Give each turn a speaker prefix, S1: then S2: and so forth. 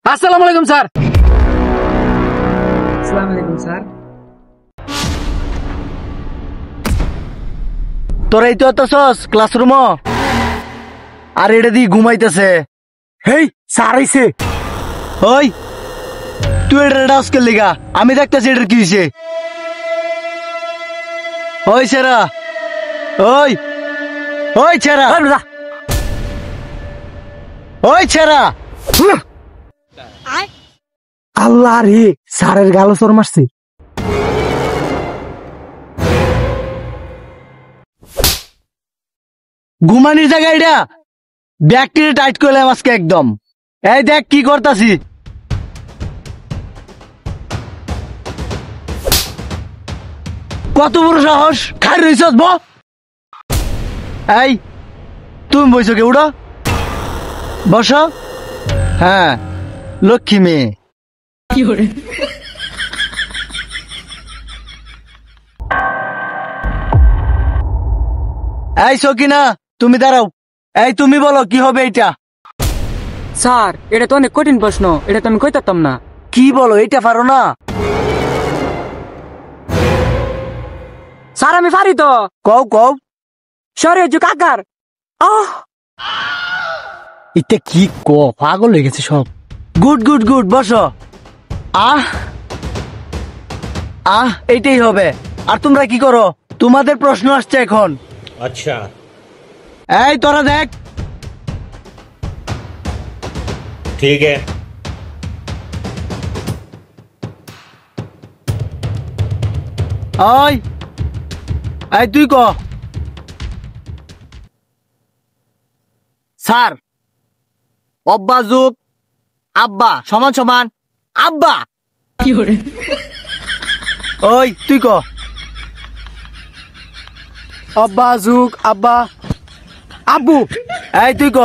S1: আসসালামু আলাইকুম স্যার।
S2: আসসালামু আলাইকুম স্যার।
S1: তোরা এই তো আছিস ক্লাসরুম আর এটা দিয়ে ঘুমাইতেছে।
S3: হেই স্যার আইছে।
S1: ওই তুই এটা ডাউস করলি গা? আমি দেখতেছি এটার কি হয়েছে। ওই ছেড়া, ওই ওই ছেড়া, ওই ছেড়া।
S3: আল্লাহ রে, স্যারের গাল চোর মারছে।
S1: ঘুমানির জায়গা এটা ব্যাগটিরে টাইট করলাম আজকে একদম। এই দেখ কি করতাছি। কত বড় সাহস, খাই রইছস ব। এই তুমি বইছো কে? উড়ো বস। হ্যাঁ লক্ষ্মী মেয়ে। এই সকিনা তুমি দাঁড়াও। এই তুমি বলো কি হবে এটা?
S2: স্যার এটা তো অনেক কঠিন প্রশ্ন, এটা তো আমি কই পারতাম না।
S1: কি বলো, এটা পারো না?
S2: স্যার আমি পারি তো।
S1: কও কও।
S2: সরে যুগ আকার।
S3: এটা কি পাগল হয়ে গেছে সব।
S1: গুড গুড গুড, বসো। আহ আহ এইটাই হবে। আর তোমরা কি করো? তোমাদের প্রশ্ন আসছে এখন।
S4: अच्छा
S1: এই তোরা দেখ।
S4: ठीक है।
S1: ওই এই তুই ক। স্যার অব্বা যুগ আব্বা সমান সমান আব্বা। ওই তুই ক।
S3: আব্বা যুগ আব্বা আব্বু।
S1: এই তুই ক।